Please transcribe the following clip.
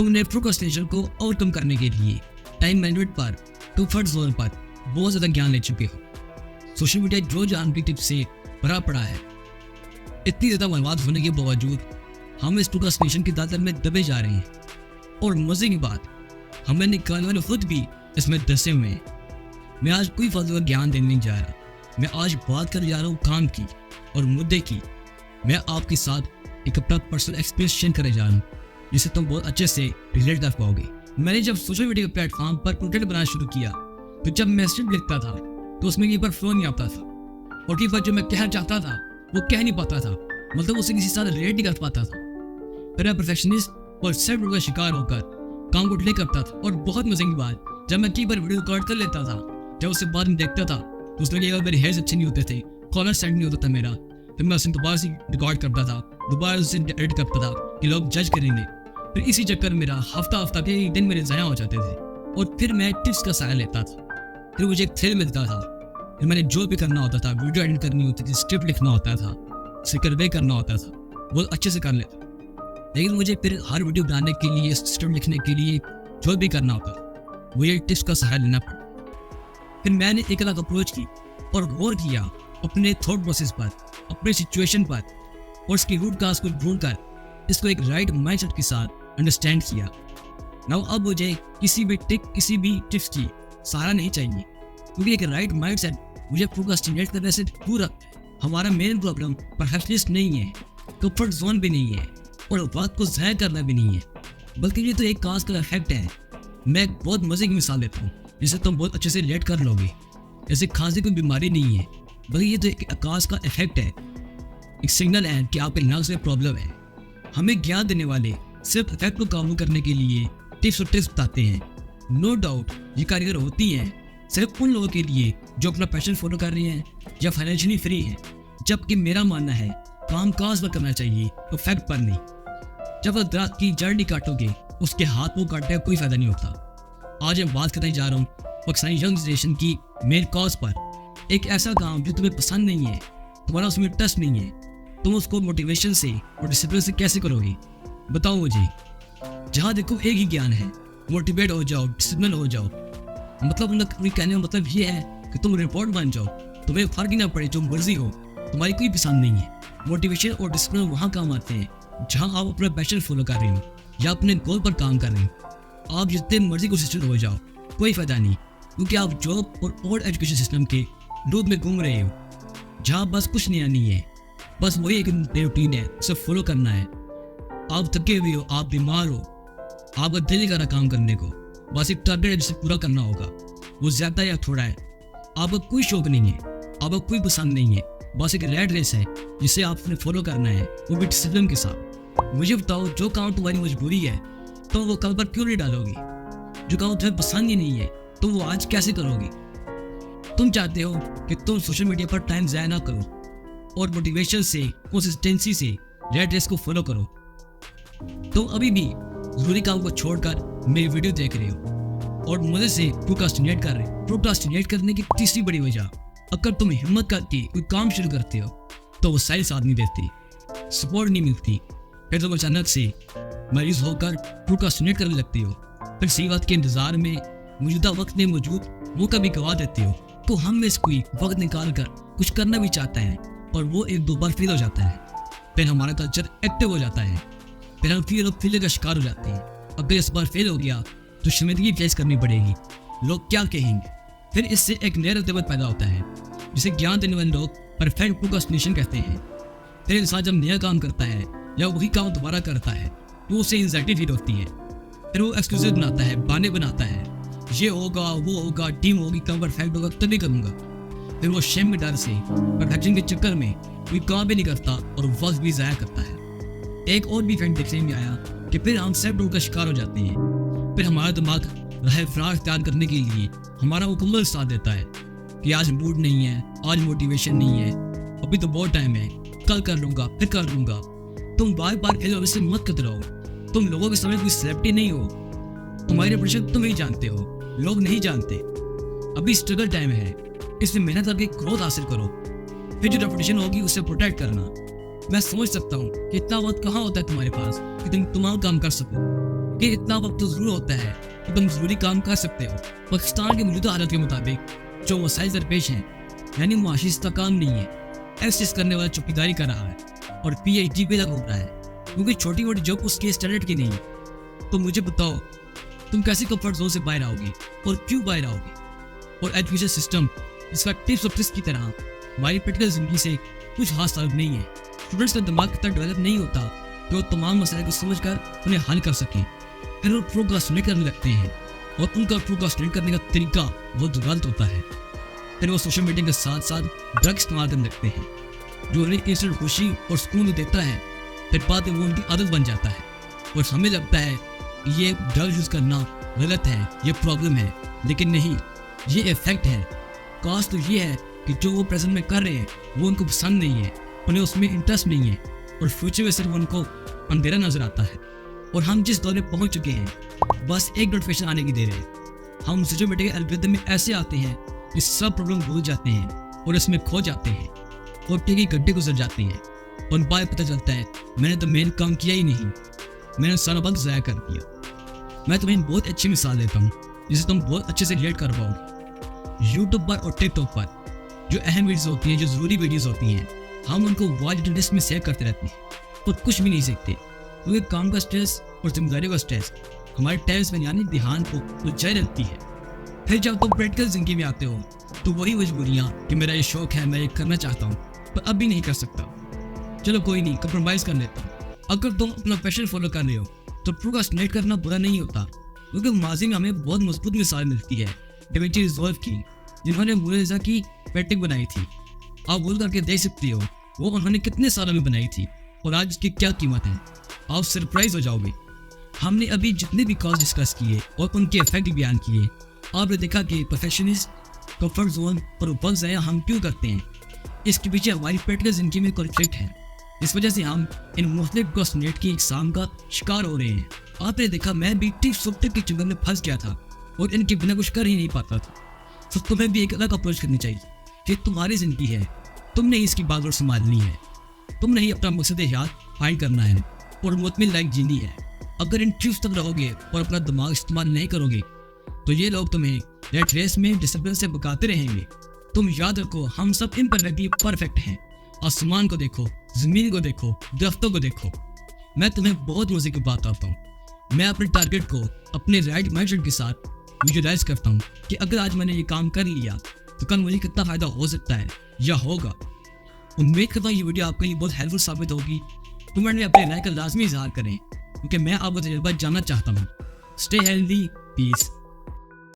तुमने प्रोक्रेस्टिनेशन को ओवरकम करने के लिए टाइम मैनेजमेंट पर, कंफर्ट जोन पर बहुत ज़्यादा ज्ञान ले चुके हो। सोशल मीडिया जो जान की टिप्स से भरा पड़ा है। इतनी ज़्यादा मालूमात होने के बावजूद हम इस प्रोक्रेस्टिनेशन की दादर में दबे जा रहे हैं और मज़े की बात, हमें निकालने वाले खुद भी इसमें दसे हुए हैं। मैं आज कोई फालतू का ज्ञान देने नहीं जा रहा, मैं आज बात कर जा रहा हूँ काम की और मुद्दे की। मैं आपके साथ एक अपना पर्सनल एक्सपीरियंस शेयर करने जा रहा हूँ जिसे तुम बहुत अच्छे से रिलेट कर पाओगे। मैंने जब सोशल मीडिया के प्लेटफॉर्म पर कंटेंट बनाना शुरू किया तो जब मैसेज लिखता था तो उसमें कई बार फ्लो नहीं आता था और कई बार जो मैं कहना चाहता था वो कह नहीं पाता था, मतलब उसे किसी के साथ रिलेट नहीं कर पाता था। फिर मैं परफेक्शनिस्ट और सेल्फ का शिकार होकर काम को डिले करता था और बहुत मजे की बात, जब मैं कई बार वीडियो रिकॉर्ड कर लेता था, जब उसे बाद में देखता था तो उसमें कई बार मेरे हेयर्स अच्छे नहीं होते थे, कॉलर सेट नहीं होता था मेरा, फिर मैं उसे दोबारा से रिकॉर्ड करता था, दोबारा उसे एडिट करता था कि लोग जज करेंगे। फिर इसी चक्कर मेरा हफ्ता के दिन मेरे ज़ाया हो जाते थे और फिर मैं टिप्स का सहारा लेता था। फिर मुझे एक थ्रिल मिलता था। फिर मैंने जो भी करना होता था, वीडियो एडिट करनी होती थी, स्क्रिप्ट लिखना होता था, सर्वे करना होता था, बहुत अच्छे से कर लेता। लेकिन मुझे फिर हर वीडियो बनाने के लिए, स्क्रिप्ट लिखने के लिए जो भी करना होता मुझे टिप्स का सहारा लेना पड़ा। फिर मैंने एक अलग अप्रोच की और गौर किया अपने थॉट प्रोसेस पर, अपने सिचुएशन पर और उसकी रूट काज को ढूंढकर इसको एक राइट माइंडसेट के साथ अंडरस्टैंड किया। नाउ अब मुझे किसी भी टिप्स की सहारा नहीं चाहिए, क्योंकि एक राइट माइंडसेट मुझे प्रोक्रेस्टिनेट करने से दूर रखता है। हमारा मेन प्रॉब्लम परफेक्शनिस्ट नहीं है, कंफर्ट जोन भी नहीं है और वक्त को ज़ाया करना भी नहीं है, बल्कि ये तो एक काज का इफेक्ट है। मैं एक बहुत मजे की मिसाल देता हूँ जिसे तुम बहुत अच्छे से रिलेट कर लोगे। जैसे खांसी कोई बीमारी नहीं है, बल्कि ये तो एक आकाश का इफेक्ट है, एक सिग्नल है कि आपके लंग्स में प्रॉब्लम है। हमें ज्ञान देने वाले सिर्फ इफेक्ट को काबू करने के लिए टिप्स और टिप्स बताते हैं। नो डाउट ये कारगर होती हैं सिर्फ उन लोगों के लिए जो अपना पैशन फॉलो कर रहे हैं या फाइनेंशियली फ्री हैं, जबकि मेरा मानना है काम काज पर करना चाहिए तो फैक्ट पर नहीं। जब आप दरख्त की जड़ नहीं काटोगे उसके हाथ मुंह काटने का कोई फायदा नहीं होता। आज मैं बात करने जा रहा हूँ पाकिस्तानी यंग जनरेशन की मेन कॉज पर। एक ऐसा काम जो तुम्हें पसंद नहीं है, तुम्हारा उसमें इंटरेस्ट नहीं है, तुम उसको मोटिवेशन से और डिसिप्लिन से कैसे करोगे बताओ मुझे। जहाँ देखो एक ही ज्ञान है, मोटिवेट हो जाओ, डिसिप्लिन हो जाओ। मतलब उनका कहने का मतलब ये है कि तुम रिपोर्ट बन जाओ, तुम्हें फर्क ही ना पड़े, जो मर्जी हो, तुम्हारी कोई पसंद नहीं है। मोटिवेशन और डिसिप्लिन वहाँ काम आते हैं जहाँ आप अपना पैशन फॉलो कर रहे हो या अपने गोल पर काम कर रहे हो। आप जितने मर्जी कोशिश हो जाओ कोई फायदा नहीं, क्योंकि आप जॉब और ओल्ड एजुकेशन सिस्टम के लूप में घूम रहे हो जहाँ बस कुछ नया नहीं है, बस वही एक रूटीन है, उसे फॉलो करना है। आप थके हुए हो, आप बीमार हो, आपका दिल नहीं कर रहा काम करने को, बस एक टारगेट है जिसे पूरा करना होगा, वो ज़्यादा या थोड़ा है। आपका कोई शौक नहीं है, आपका कोई पसंद नहीं है, बस एक रेड रेस है जिसे आपने फॉलो करना है, वो भी डिसिप्लिन के साथ। मुझे बताओ, जो काम तुम्हारी मजबूरी है तो वो कल पर क्यों नहीं डालोगी? जो काम तुम्हें पसंद ही नहीं है तो वो आज कैसे करोगे? तुम चाहते हो कि तुम सोशल मीडिया पर टाइम ज़ाया ना करो और मोटिवेशन से, कंसिस्टेंसी से रेड रेस को फॉलो करो। तुम अभी भी जरूरी काम को छोड़कर मेरी वीडियो देख रहे हो और मजे से प्रोक्रास्टिनेट कर रहे हो। प्रोक्रास्टिनेट करने की तीसरी बड़ी वजह, अगर तुम हिम्मत करके कोई काम शुरू करते हो तो वो सही साथ नहीं देती, सपोर्ट नहीं मिलती, फिर तुम अचानक से मरीज होकर प्रोक्रास्टिनेट करने लगती हो। फिर सही वक्त के इंतजार में मौजूदा वक्त में मौजूद मौका भी गवा देते हो। तो हम में से कोई वक्त निकाल कर कुछ करना भी चाहता है और वो एक दो बार फेल हो जाता है, फिर हमारा कल्चर एक्टिव हो जाता है, फिर हम फेलियर का शिकार हो जाते हैं। अगर इस बार फेल हो गया तो शर्मिंदगी फेस करनी पड़ेगी, लोग क्या कहेंगे। फिर इससे एक नया रवैया पैदा होता है जिसे ज्ञान देने वाले लोग परफेक्ट प्रोक्रास्टिनेशन कहते हैं। फिर इंसान जब नया काम करता है या वही काम दोबारा करता है तो उसे एंजाइटी फील होती है। फिर वो एक्सक्यूजेस बनाता है, बहाने बनाता है, ये होगा, वो होगा, टीम होगी, काम परफेक्ट होगा तभी करूँगा। फिर वो शेम में डर से परफेक्शन के चक्कर में कोई काम भी नहीं करता और वक्त भी ज़ाया करता है। एक और भी इवेंट देखने में आया कि फिर हम सेल्फ डाउट का शिकार हो जाते हैं। फिर हमारा दिमाग राह फरार तैयार करने के लिए हमारा मुकम्मल साथ देता है कि आज मूड नहीं है, आज मोटिवेशन नहीं है, अभी तो बहुत टाइम है, कल कर लूँगा, फिर कर लूँगा। तुम बार बार फेल से मत करते रहो। तुम लोगों के समय कोई सेलिब्रिटी नहीं हो, तुम्हारी रेपुटेशन तुम ही जानते हो, लोग नहीं जानते। अभी स्ट्रगल टाइम है, इसमें मेहनत करके ग्रोथ हासिल करो, फिर जो रेपुटेशन होगी उसे प्रोटेक्ट करना। मैं समझ सकता हूँ कि इतना वक्त कहाँ होता है तुम्हारे पास कि तुम तमाम काम कर सको, कि इतना वक्त तो जरूर होता है कि तुम जरूरी काम कर सकते हो। पाकिस्तान की मौजूदा हालत के मुताबिक जो मसाइल दरपेश हैं, यानी मुआशी इस्तेहकाम नहीं है, एक्सेस करने वाला चौकीदारी कर रहा है और PhD पे लग हो रहा है, क्योंकि छोटी मोटी जॉब उसके स्टैंडर्ड की नहीं है। तो मुझे बताओ, तुम कैसे कंफर्ट जोन से बाहर आओगे और क्यों बाहर आओगे? और एजुकेशन सिस्टम इसका टिप्स और ट्रिक्स की तरह हमारी प्रैक्टिकल जिंदगी से कुछ खास ताल्लुक नहीं है। स्टूडेंट्स का दिमाग इतना डेवलप नहीं होता कि वो तमाम मसाइल को समझकर उन्हें हल कर सकें। फिर वो प्रोक्रास्टिनेट करने लगते हैं और उनका प्रोक्रास्टिनेट करने का तरीका बहुत गलत होता है। फिर वो सोशल मीडिया के साथ साथ ड्रग इस्तेमाल करने लगते हैं, जो उन्हें इंस्टेंट खुशी और सुकून देता है। फिर बाद में वो उनकी आदत बन जाता है और हमें लगता है कि ये ड्रग यूज़ करना गलत है, ये प्रॉब्लम है, लेकिन नहीं, ये इफेक्ट है। कॉज तो ये है कि जो वो प्रेजेंट में कर रहे हैं वो उनको पसंद नहीं है, उन्हें उसमें इंटरेस्ट नहीं है और फ्यूचर में सिर्फ उनको अंधेरा नजर आता है। और हम जिस दौर में पहुंच चुके हैं, बस एक नोटिफिकेशन आने की देर है। हम सोशल मीडिया के एल्गोरिथम में ऐसे आते हैं कि सब प्रॉब्लम भूल जाते हैं और इसमें खो जाते हैं और कई घंटे गुजर जाते हैं और बाद पता चलता है मैंने तो मेन काम किया ही नहीं, मैंने सारा वक्त ज़ाया कर दिया। मैं तुम्हें बहुत अच्छी मिसाल देता हूँ जिसे तुम बहुत अच्छे से रिलेट कर पाओगे। यूट्यूब पर और टिकटॉक पर जो अहम वीडियोस होती हैं, जो ज़रूरी वीडियोस होती हैं, हम उनको वॉच लिस्ट में सेव करते रहते हैं और कुछ भी नहीं सीखते, क्योंकि काम का स्ट्रेस और जिम्मेदारी का स्ट्रेस हमारे टाइम्स में यानी ध्यान को उलझाए रखती है। फिर जब तुम प्रैक्टिकल जिंदगी में आते हो तो वही मजबूरियाँ कि मेरा ये शौक है, मैं ये करना चाहता हूँ पर अब भी नहीं कर सकता। चलो कोई नहीं, कंप्रोमाइज़ कर लेता हूँ। अगर तुम अपना पैशन फॉलो कर रहे हो तो प्रोक्रास्टिनेट करना बुरा नहीं होता, क्योंकि माजी में हमें बहुत मजबूत मिसाल मिलती है डेविंची रिजॉल्व की, जिन्होंने मोनालिसा की पेंटिंग बनाई थी। आप बोल करके देख सकते हो वो उन्होंने कितने सालों में बनाई थी और आज उसकी क्या कीमत है। आप सरप्राइज हो जाओगे। हमने अभी जितने भी कॉज डिस्कस किए और उनके इफेक्ट बयान किए, आपने देखा कि परफेक्शनिस्ट, कंफर्ट जोन और वक्त ज़ाया हम क्यों करते हैं। इसके पीछे हमारी प्रैक्टिकल जिंदगी में कॉन्फ्लिक्ट है। इस वजह से हम इन मुख्तलिफ प्रोक्रास्टिनेट की एग्जाम का शिकार हो रहे हैं। आपने देखा मैं भी टिप्स और ट्रिक के चंगल में फंस गया था और इनके बिना कुछ कर ही नहीं पाता था। तो तुम्हें भी एक अलग अप्रोच करनी चाहिए कि तुम्हारी जिंदगी है, तुमने ही इसकी बागडोर संभालनी है, तुमने ही अपना मकसद हयात फाइंड करना है और मुतमिन लाइफ जीनी है। अगर इन ट्रिप्स तक रहोगे और अपना दिमाग इस्तेमाल नहीं करोगे तो ये लोग तुम्हें रेट रेस में डिसिप्लिन से भगाते रहेंगे। तुम याद रखो, हम सब इम्परफेक्टली परफेक्ट हैं। आसमान को देखो, ज़मीन को देखो, दरख्तों को देखो। मैं तुम्हें बहुत मज़े की बात आता हूँ। मैं अपने टारगेट को अपने राइट माइंडसेट के साथ विजुअलाइज करता हूँ कि अगर आज मैंने ये काम कर लिया तो कल मुझे कितना फ़ायदा हो सकता है या होगा। उम्मीद करता हूँ ये वीडियो आपके लिए बहुत हेल्पफुल साबित होगी। कमेंट में अपने राय का लाजमी इजहार करें, क्योंकि मैं आपका तजुर्बा जानना चाहता हूँ। Stay healthy, piece.